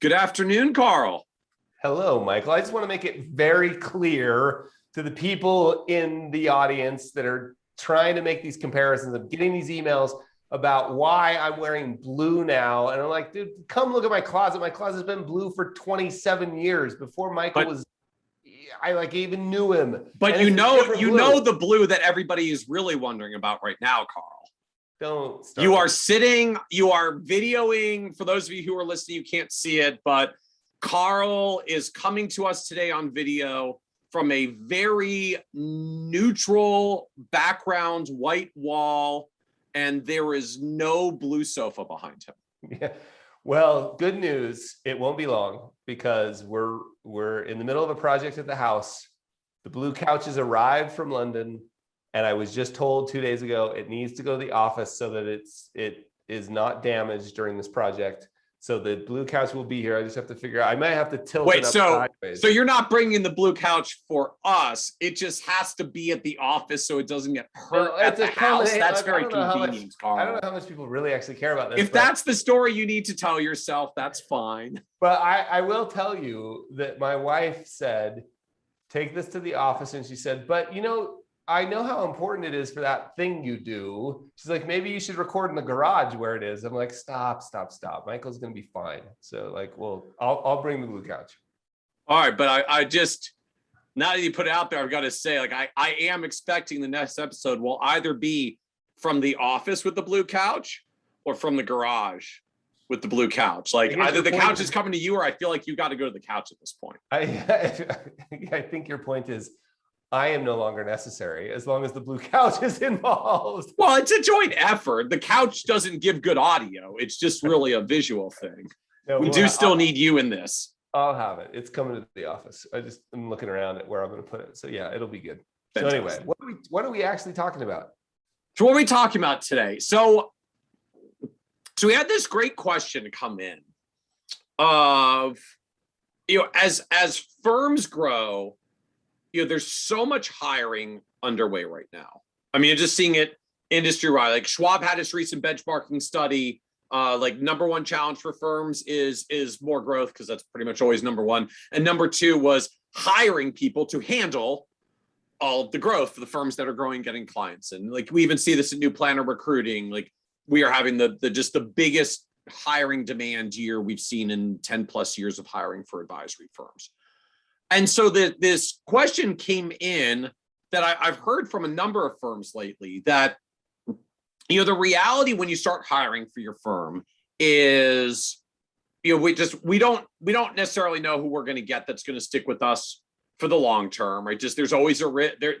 Good afternoon, Carl. Hello, Michael. I just want to make it very clear to the people in the audience that are trying to make these comparisons of getting these emails about why I'm wearing blue now. And I'm like, dude, come look at my closet. My closet's been blue for 27 years before Michael I even knew him. But you know the blue that everybody is really wondering about right now, Carl. Don't start. You are sitting, you are videoing. For those of you who are listening, you can't see it, but Carl is coming to us today on video from a very neutral background, white wall, and there is no blue sofa behind him. Yeah. Well, good news. It won't be long because we're in the middle of a project at the house. The blue couches arrived from London, and I was just told 2 days ago it needs to go to the office so that it is not damaged during this project. So the blue couch will be here. I just have to figure out. I might have to tilt it up sideways. So you're not bringing the blue couch for us. It just has to be at the office so it doesn't get hurt at the house. That's very convenient, Carl. I don't know how much people really actually care about this. If that's the story you need to tell yourself, that's fine. But I will tell you that my wife said, take this to the office. And she said, but you know, I know how important it is for that thing you do. She's like, maybe you should record in the garage where it is. I'm like, stop. Michael's going to be fine. So like, well, I'll bring the blue couch. All right. But I just, now that you put it out there, I've got to say, like, I am expecting the next episode will either be from the office with the blue couch or from the garage with the blue couch. Like either the couch is coming to you or I feel like you got to go to the couch at this point. I think your point is, I am no longer necessary as long as the blue couch is involved. Well, it's a joint effort. The couch doesn't give good audio. It's just really a visual thing. No, we still need you in this. I'll have it. It's coming to the office. I'm looking around at where I'm going to put it. So yeah, it'll be good. Fantastic. So anyway, what are we actually talking about? So what are we talking about today? So we had this great question come in of, as firms grow, there's so much hiring underway right now. I mean, just seeing it industry-wide. Like Schwab had its recent benchmarking study. Like number one challenge for firms is more growth, because that's pretty much always number one. And number two was hiring people to handle all of the growth for the firms that are growing, getting clients. And like we even see this in new planner recruiting. Like we are having the biggest hiring demand year we've seen in 10 plus years of hiring for advisory firms. And so this question came in that I've heard from a number of firms lately that, the reality when you start hiring for your firm is, we don't necessarily know who we're going to get that's going to stick with us for the long term, right? Just there's always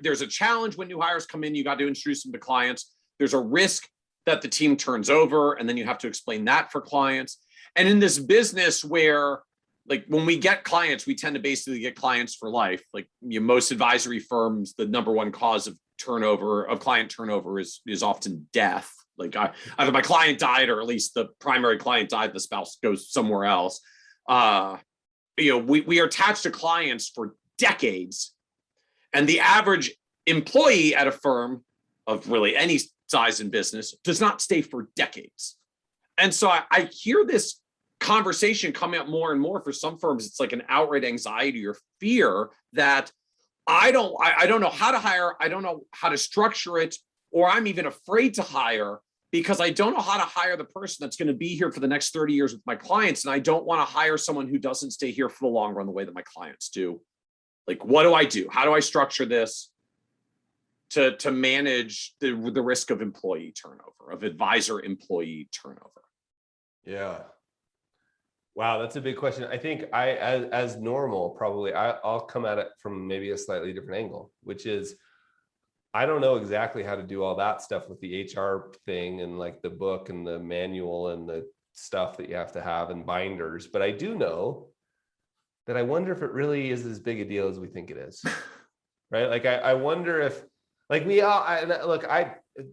there's a challenge when new hires come in. You got to introduce them to clients. There's a risk that the team turns over, and then you have to explain that for clients. And in this business where, like when we get clients, we tend to basically get clients for life. Like most advisory firms, the number one cause of client turnover is often death. Like either my client died, or at least the primary client died, the spouse goes somewhere else. We are attached to clients for decades, and the average employee at a firm of really any size in business does not stay for decades. And so I hear this conversation coming up more and more. For some firms, it's like an outright anxiety or fear that I don't know how to hire, I don't know how to structure it, or I'm even afraid to hire because I don't know how to hire the person that's going to be here for the next 30 years with my clients, and I don't want to hire someone who doesn't stay here for the long run the way that my clients do. Like, what do I do? How do I structure this to manage the risk of employee turnover, of advisor employee turnover? Yeah. Wow, that's a big question. I think as normal, probably I'll come at it from maybe a slightly different angle, which is I don't know exactly how to do all that stuff with the HR thing and like the book and the manual and the stuff that you have to have and binders. But I do know that I wonder if it really is as big a deal as we think it is, right? Like I wonder if, like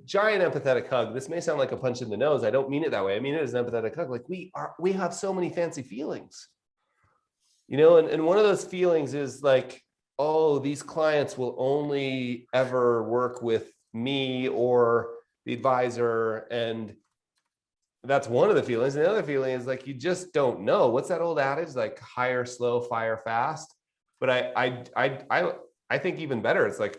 giant empathetic hug. This may sound like a punch in the nose. I don't mean it that way. I mean it as an empathetic hug. Like we have so many fancy feelings, and one of those feelings is like, oh, these clients will only ever work with me or the advisor. And that's one of the feelings. And the other feeling is like, you just don't know. What's that old adage? Like hire slow, fire fast. But I think even better, it's like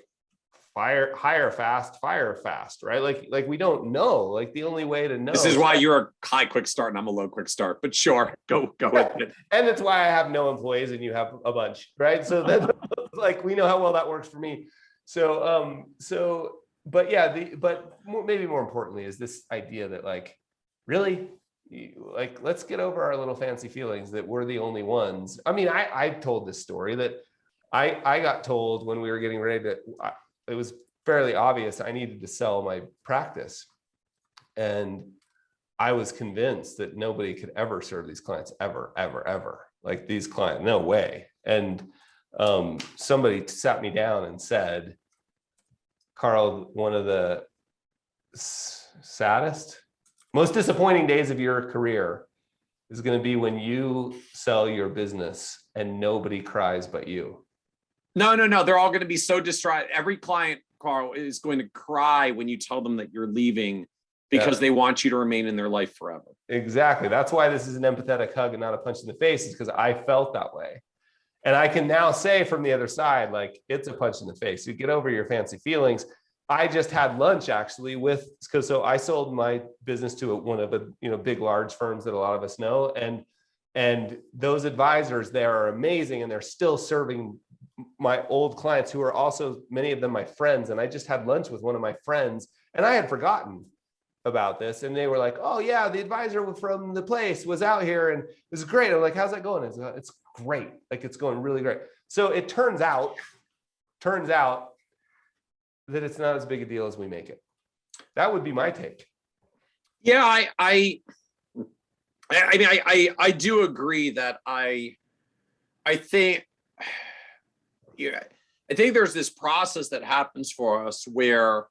hire fast, fire fast, right? Like we don't know. Like the only way to know. This is why you're a high quick start and I'm a low quick start, but sure, go with it. And that's why I have no employees and you have a bunch, right? So that's like, we know how well that works for me. But yeah, maybe more importantly is this idea that like, really, like, let's get over our little fancy feelings that we're the only ones. I mean, I've told this story that I got told when we were getting ready to, it was fairly obvious I needed to sell my practice. And I was convinced that nobody could ever serve these clients ever. Like these clients, no way. And somebody sat me down and said, Carl, one of the saddest, most disappointing days of your career is going to be when you sell your business and nobody cries but you. No. They're all going to be so distraught. Every client, Carl, is going to cry when you tell them that you're leaving because they want you to remain in their life forever. Exactly. That's why this is an empathetic hug and not a punch in the face, is because I felt that way. And I can now say from the other side, like, it's a punch in the face. You get over your fancy feelings. I just had lunch actually so I sold my business to one of the, big, large firms that a lot of us know. And those advisors there are amazing. And they're still serving my old clients who are also, many of them, my friends. And I just had lunch with one of my friends and I had forgotten about this. And they were like, oh yeah, the advisor from the place was out here and it was great. I'm like, how's that going? It's great. Like, it's going really great. So it turns out that it's not as big a deal as we make it. That would be my take. Yeah, I mean, I do agree that I think, I think there's this process that happens for us where,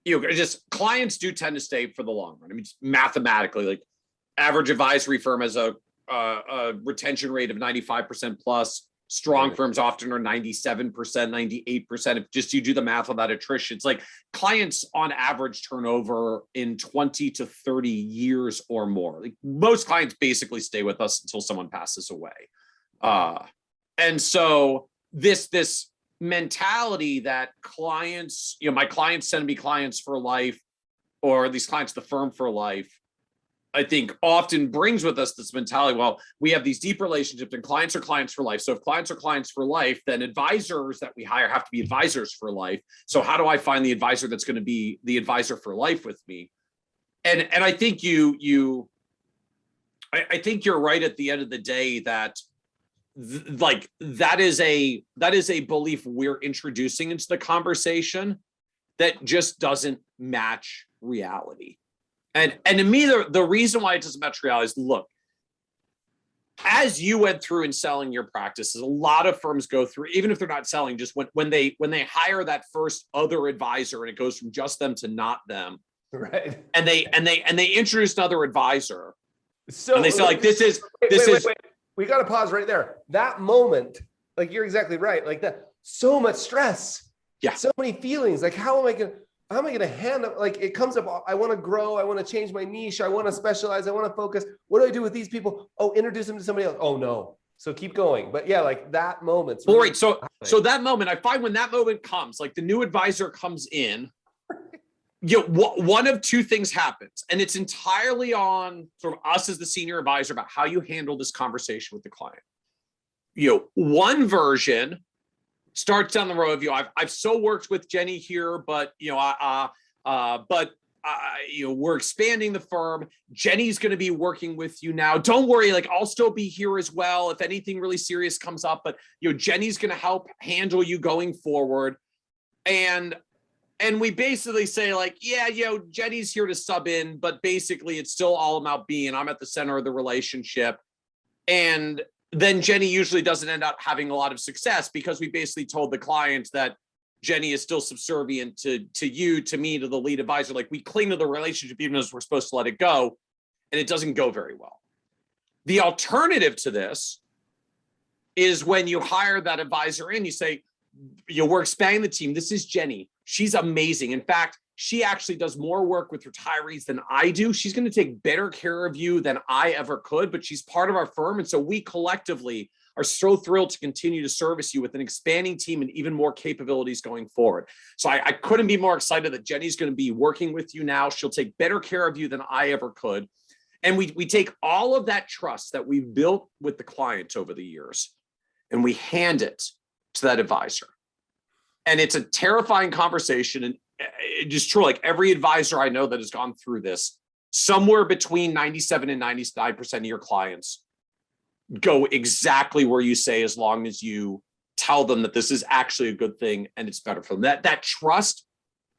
just clients do tend to stay for the long run. I mean, just mathematically, like average advisory firm has a retention rate of 95% plus. Strong firms often are 97%, 98%. If just you do the math on that attrition, it's like clients on average turn over in 20 to 30 years or more. Like most clients basically stay with us until someone passes away. And so this mentality that clients, my clients tend to be clients for life, or these clients, the firm for life, I think often brings with us this mentality, well, we have these deep relationships and clients are clients for life. So if clients are clients for life, then advisors that we hire have to be advisors for life. So how do I find the advisor that's going to be the advisor for life with me? And I think I think you're right at the end of the day that that is a belief we're introducing into the conversation that just doesn't match reality. And to me, the reason why it doesn't match reality is, look, as you went through in selling your practices, a lot of firms go through, even if they're not selling, just when they hire that first other advisor and it goes from just them to not them, right? And they introduce another advisor, so and they say like, this is. We got to pause right there. That moment, like, you're exactly right. Like that, so much stress, so many feelings. Like, how am I going to handle, like, it comes up, I want to grow. I want to change my niche. I want to specialize. I want to focus. What do I do with these people? Oh, introduce them to somebody else. Oh no. So keep going. But yeah, like that moment. All right. So that moment, I find when that moment comes, like the new advisor comes in, one of two things happens, and it's entirely on sort of us as the senior advisor about how you handle this conversation with the client. One version starts down the road of I've so worked with Jenny here, but we're expanding the firm. Jenny's going to be working with you now. Don't worry, like I'll still be here as well if anything really serious comes up. But Jenny's going to help handle you going forward, and we basically say like, yeah, Jenny's here to sub in, but basically it's still all about me, and I'm at the center of the relationship. And then Jenny usually doesn't end up having a lot of success because we basically told the client that Jenny is still subservient to you, to me, to the lead advisor. Like we cling to the relationship even as we're supposed to let it go, and it doesn't go very well. The alternative to this is when you hire that advisor in, you say, we're expanding the team. This is Jenny. She's amazing. In fact, she actually does more work with retirees than I do. She's going to take better care of you than I ever could, but she's part of our firm. And so we collectively are so thrilled to continue to service you with an expanding team and even more capabilities going forward. So I couldn't be more excited that Jenny's going to be working with you now. She'll take better care of you than I ever could. And we take all of that trust that we've built with the clients over the years, and we hand it to that advisor. And it's a terrifying conversation. And it is true, like every advisor I know that has gone through this, somewhere between 97 and 99% of your clients go exactly where you say, as long as you tell them that this is actually a good thing and it's better for them. That trust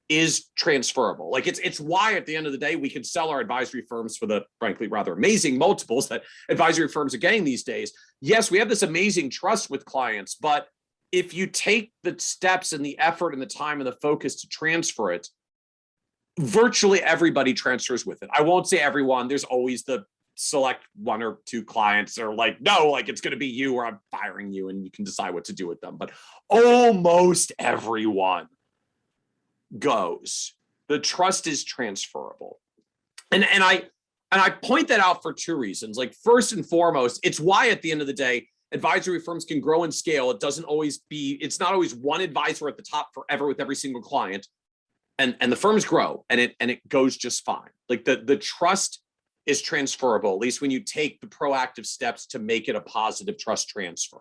is transferable. Like it's why at the end of the day, we can sell our advisory firms for the frankly rather amazing multiples that advisory firms are getting these days. Yes, we have this amazing trust with clients, but if you take the steps and the effort and the time and the focus to transfer it, virtually everybody transfers with it. I won't say everyone. There's always the select one or two clients that are like, no, like it's going to be you or I'm firing you and you can decide what to do with them. But almost everyone goes. The trust is transferable. And I point that out for two reasons. Like first and foremost, it's why at the end of the day, advisory firms can grow and scale. It's not always one advisor at the top forever with every single client. And the firms grow and it goes just fine. Like the trust is transferable, at least when you take the proactive steps to make it a positive trust transfer.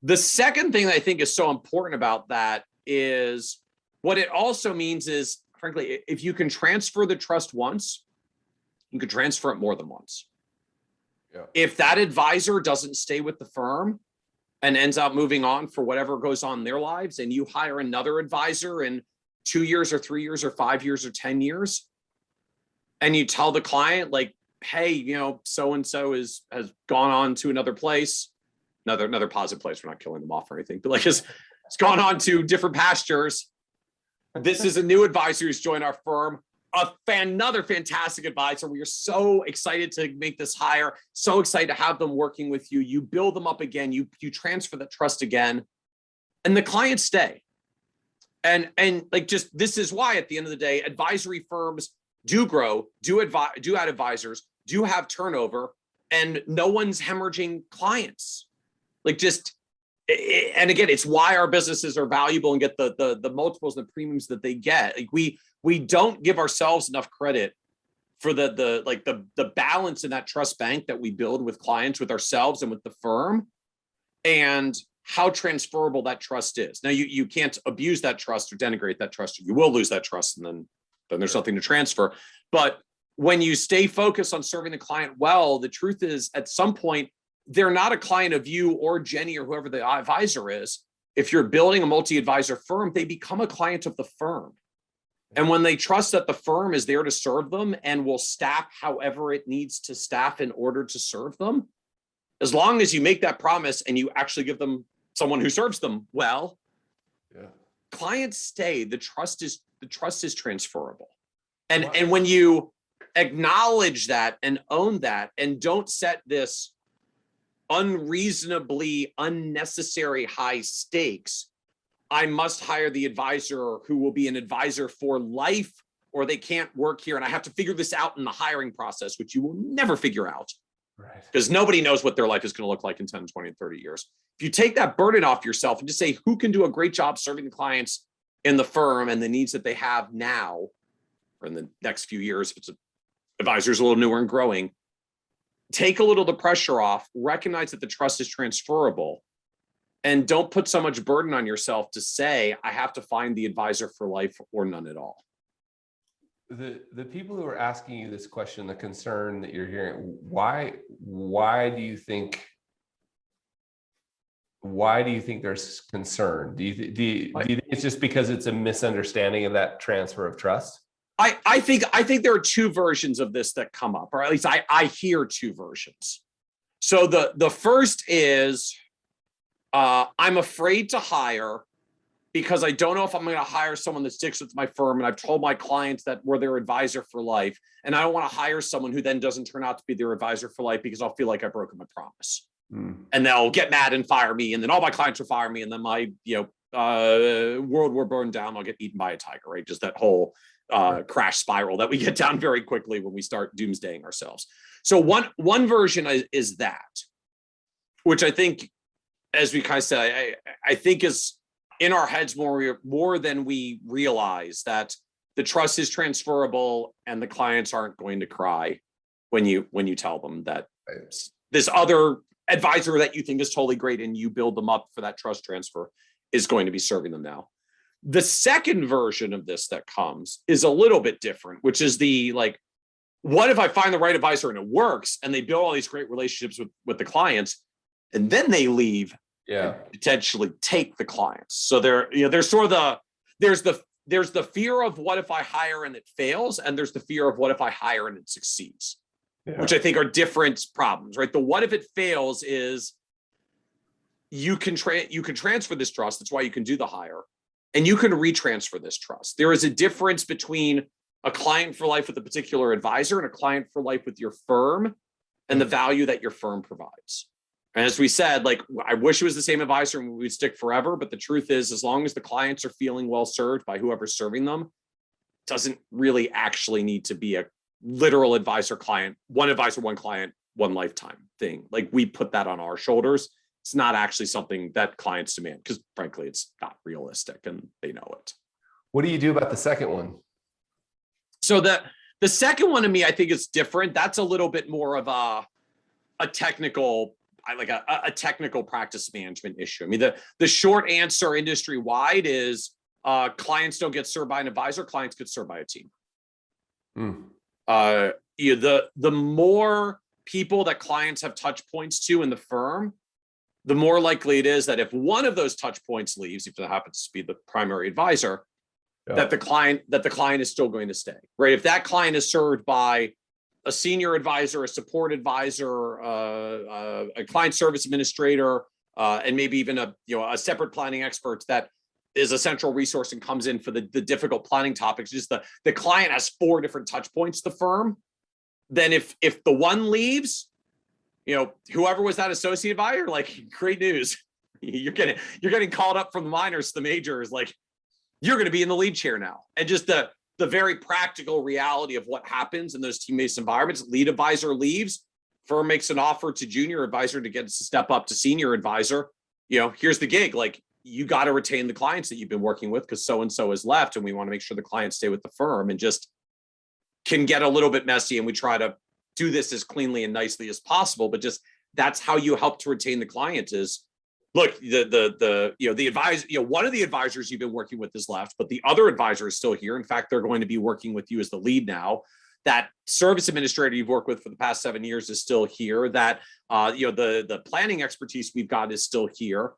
The second thing that I think is so important about that is what it also means is, frankly, if you can transfer the trust once, you can transfer it more than once. Yeah. If that advisor doesn't stay with the firm and ends up moving on for whatever goes on in their lives, and you hire another advisor in 2 years or 3 years or 5 years or 10 years, and you tell the client like, hey, so-and-so has gone on to another place, another positive place. We're not killing them off or anything, but like it's gone on to different pastures. This is a new advisor who's joined our firm. Another fantastic advisor. We are so excited to make this hire, so excited to have them working with you. You build them up again, you transfer that trust again, and the clients stay. And like just this is why at the end of the day, advisory firms do grow, do add advisors, do have turnover, and no one's hemorrhaging clients. Like and again, it's why our businesses are valuable and get the multiples and the premiums that they get. Like we don't give ourselves enough credit for the balance in that trust bank that we build with clients, with ourselves and with the firm, and how transferable that trust is. Now you can't abuse that trust or denigrate that trust, or you will lose that trust and then there's nothing to transfer. But when you stay focused on serving the client well, the truth is at some point, they're not a client of you or Jenny or whoever the advisor is. If you're building a multi-advisor firm, they become a client of the firm. And when they trust that the firm is there to serve them and will staff however it needs to staff in order to serve them, as long as you make that promise and you actually give them someone who serves them well, clients stay. The trust is transferable. And when you acknowledge that and own that and don't set this unreasonably unnecessary high stakes, I must hire the advisor who will be an advisor for life, or they can't work here and I have to figure this out in the hiring process, which you will never figure out, right? Because nobody knows what their life is going to look like in 10, 20, and 30 years. If you take that burden off yourself and just say, who can do a great job serving the clients in the firm and the needs that they have now or in the next few years, if it's advisor's a little newer and growing, take a little of the pressure off, recognize that the trust is transferable, and don't put so much burden on yourself to say, I have to find the advisor for life or none at all. The people who are asking you this question, the concern that you're hearing, why do you think there's concern? Do you think it's just because it's a misunderstanding of that transfer of trust? I think there are two versions of this that come up, or at least I hear two versions. So the first is I'm afraid to hire because I don't know if I'm going to hire someone that sticks with my firm, and I've told my clients that we're their advisor for life, and I don't want to hire someone who then doesn't turn out to be their advisor for life because I'll feel like I've broken my promise. And they'll get mad and fire me, and then all my clients will fire me, and then my world war burned down, I'll get eaten by a tiger, right? Just that whole crash spiral that we get down very quickly when we start doomsdaying ourselves. So one version is that, which I think, as we kind of said, I think is in our heads more than we realize, that the trust is transferable and the clients aren't going to cry when you tell them that this other advisor that you think is totally great and you build them up for that trust transfer is going to be serving them now. The second version of this that comes is a little bit different, which is the like, what if I find the right advisor and it works and they build all these great relationships with the clients and then they leave and potentially take the clients. So there's sort of there's the fear of what if I hire and it fails, and there's the fear of what if I hire and it succeeds, which I think are different problems, right? The what if it fails is you can transfer this trust. That's why you can do the hire, and you can retransfer this trust. There is a difference between a client for life with a particular advisor and a client for life with your firm and the value that your firm provides. And as we said, like, I wish it was the same advisor and we'd stick forever. But the truth is, as long as the clients are feeling well served by whoever's serving them, it doesn't really actually need to be a literal advisor client, one advisor, one client, one lifetime thing. Like, we put that on our shoulders. It's not actually something that clients demand because, frankly, it's not realistic and they know it. What do you do about the second one? So the second one, to me, I think is different. That's a little bit more of a technical, like a technical practice management issue. I mean, the short answer industry wide is clients don't get served by an advisor, clients get served by a team. The more people that clients have touch points to in the firm, the more likely it is that if one of those touch points leaves, if it happens to be the primary advisor, that the client is still going to stay, right? If that client is served by a senior advisor, a support advisor, a client service administrator, and maybe even a separate planning expert that is a central resource and comes in for the difficult planning topics. Just the client has 4 different touch points to the firm. Then if the one leaves, whoever was that associate advisor, like, great news, you're getting called up from the minors to the majors, like, you're going to be in the lead chair now. And just the very practical reality of what happens in those team-based environments. Lead advisor leaves, firm makes an offer to junior advisor to get to step up to senior advisor. Here's the gig. Like, you got to retain the clients that you've been working with because so-and-so has left, and we want to make sure the clients stay with the firm, and just can get a little bit messy. And we try to do this as cleanly and nicely as possible, but just that's how you help to retain the client is, look, the advisor, one of the advisors you've been working with is left, but the other advisor is still here. In fact, they're going to be working with you as the lead now. That service administrator you've worked with for the past 7 years is still here. That the planning expertise we've got is still here.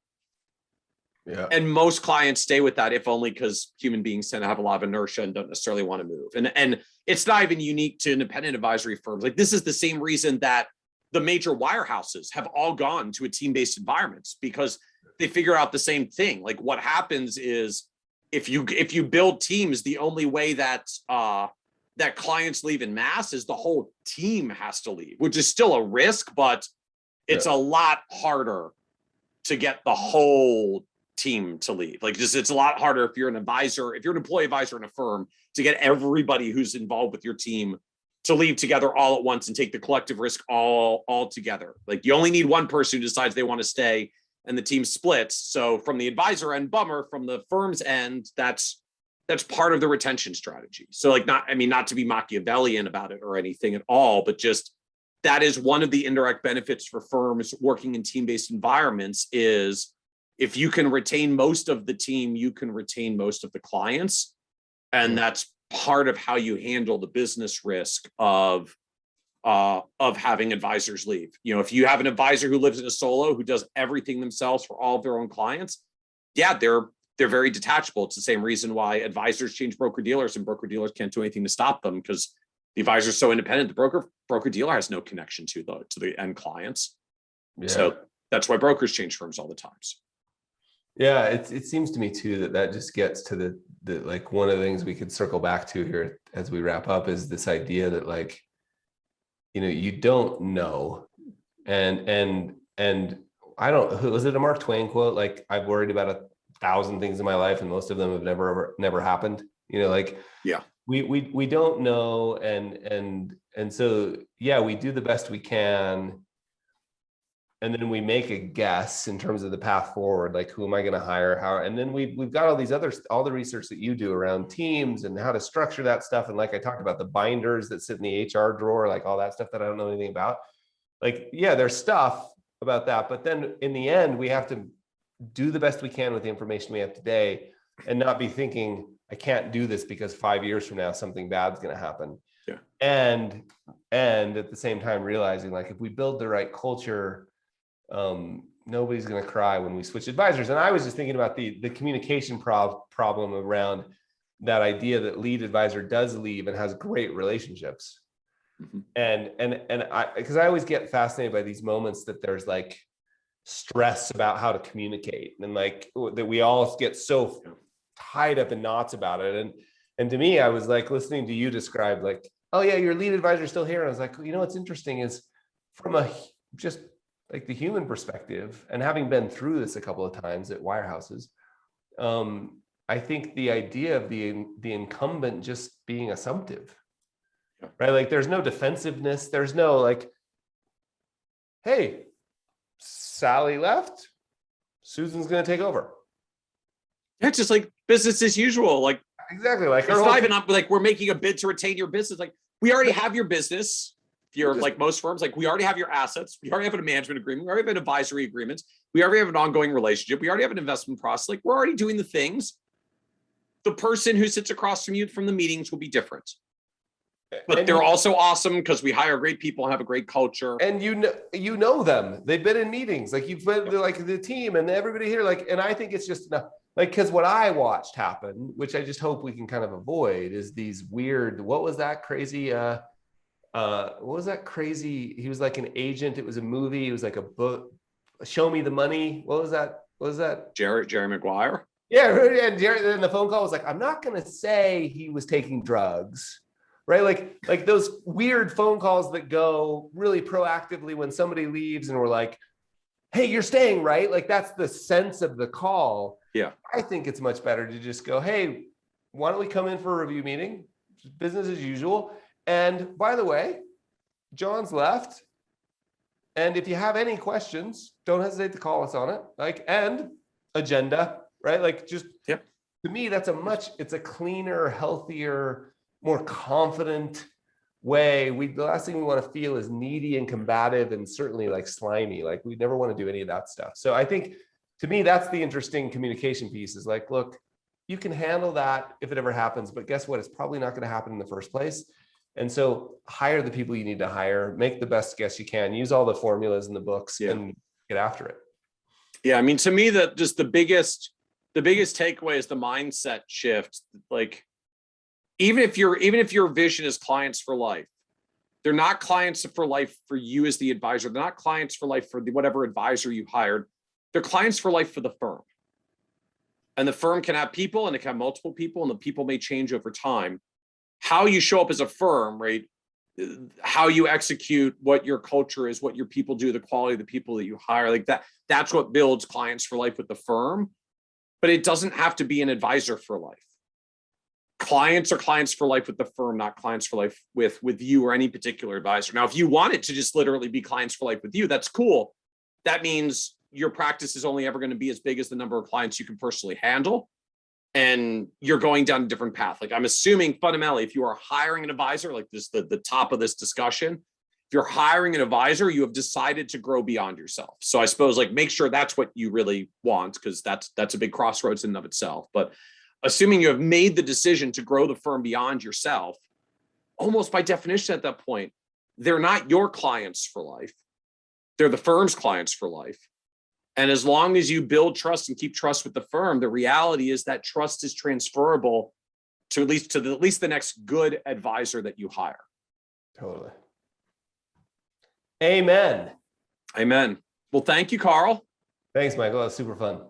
Yeah. And most clients stay with that, if only because human beings tend to have a lot of inertia and don't necessarily want to move. And it's not even unique to independent advisory firms. Like, this is the same reason that the major wirehouses have all gone to a team-based environments, because they figure out the same thing. Like, what happens is if you build teams, the only way that that clients leave in mass is the whole team has to leave, which is still a risk, but it's a lot harder to get the whole team to leave. Like, it's a lot harder if you're an advisor, if you're an employee advisor in a firm, to get everybody who's involved with your team to leave together all at once and take the collective risk all together. Like, you only need one person who decides they want to stay and the team splits. So from the advisor end, bummer. From the firm's end, that's part of the retention strategy. So, like, not to be Machiavellian about it or anything at all, but just that is one of the indirect benefits for firms working in team-based environments is if you can retain most of the team, you can retain most of the clients. And that's part of how you handle the business risk of having advisors leave. If you have an advisor who lives in a solo, who does everything themselves for all of their own clients, they're very detachable. It's the same reason why advisors change broker dealers and broker dealers can't do anything to stop them, because the advisor is so independent. The broker dealer has no connection to the end clients. Yeah. So that's why brokers change firms all the times. Yeah, it seems to me too that just gets to the like, one of the things we could circle back to here as we wrap up is this idea that, like, you don't know, and I don't, was it a Mark Twain quote? Like, I've worried about 1,000 things in my life, and most of them have never happened. Like Yeah. we don't know, and so yeah, we do the best we can, and then we make a guess in terms of the path forward, like who am I going to hire, how, and then we've got all the research that you do around teams and how to structure that stuff, and like I talked about, the binders that sit in the HR drawer, like all that stuff that I don't know anything about. Like, yeah, there's stuff about that, but then in the end, we have to do the best we can with the information we have today, and not be thinking, I can't do this because 5 years from now something bad's going to happen. Yeah. And at the same time realizing, like, if we build the right culture, nobody's going to cry when we switch advisors. And I was just thinking about the communication problem around that idea that lead advisor does leave and has great relationships. Mm-hmm. And I, because I always get fascinated by these moments that there's like stress about how to communicate, and like that we all get so tied up in knots about it. And to me, I was like listening to you describe, like, oh yeah, your lead advisor is still here. And I was like, what's interesting is from just like the human perspective, and having been through this a couple of times at wirehouses, I think the idea of the incumbent just being assumptive, right? Like there's no defensiveness. There's no like, hey, Sally left, Susan's going to take over. Yeah, it's just like business as usual. Like, exactly. Like, it's not even like we're making a bid to retain your business. Like, we already have your business. If you're like most firms, like we already have your assets. We already have a management agreement. We already have an advisory agreement. We already have an ongoing relationship. We already have an investment process. Like, we're already doing the things. The person who sits across from you from the meetings will be different. But they're also awesome because we hire great people and have a great culture. And you know them. They've been in meetings. Like you've been like the team and everybody here. Like, and I think it's just enough. Like, because what I watched happen, which I just hope we can kind of avoid, is these weird. What was that crazy? What was that crazy? He was like an agent. It was a movie. It was like a book. Show Me the Money. What was that? What was that? Jerry Maguire. Yeah, and Jerry. Then the phone call was like, I'm not going to say he was taking drugs. Right? Like those weird phone calls that go really proactively when somebody leaves and we're like, hey, you're staying, right? Like that's the sense of the call. Yeah. I think it's much better to just go, hey, why don't we come in for a review meeting? Business as usual. And by the way, John's left. And if you have any questions, don't hesitate to call us on it. Like, and agenda, right? Like just, yep. To me, it's a cleaner, healthier, more confident way. The last thing we want to feel is needy and combative and certainly like slimy. Like we never want to do any of that stuff. So I think to me, that's the interesting communication piece, is like, look, you can handle that if it ever happens, but guess what? It's probably not going to happen in the first place. And so hire the people you need to hire, make the best guess you can, use all the formulas in the books and get after it. Yeah. I mean, to me, that just the biggest takeaway is the mindset shift. Like, even if your vision is clients for life, they're not clients for life for you as the advisor. They're not clients for life for whatever advisor you hired. They're clients for life for the firm. And the firm can have people, and it can have multiple people, and the people may change over time. How you show up as a firm, right? How you execute, what your culture is, what your people do, the quality of the people that you hire, like that's what builds clients for life with the firm. But it doesn't have to be an advisor for life. Clients are clients for life with the firm, not clients for life with you or any particular advisor. Now, if you want it to just literally be clients for life with you, that's cool. That means your practice is only ever going to be as big as the number of clients you can personally handle. And you're going down a different path. Like, I'm assuming fundamentally, if you are hiring an advisor, like this, the top of this discussion, if you're hiring an advisor, you have decided to grow beyond yourself. So I suppose like make sure that's what you really want, because that's a big crossroads in and of itself. But assuming you have made the decision to grow the firm beyond yourself, almost by definition at that point, they're not your clients for life. They're the firm's clients for life. And as long as you build trust and keep trust with the firm, the reality is that trust is transferable to at least the next good advisor that you hire. Totally. Amen. Amen. Well, thank you, Carl. Thanks, Michael. That was super fun.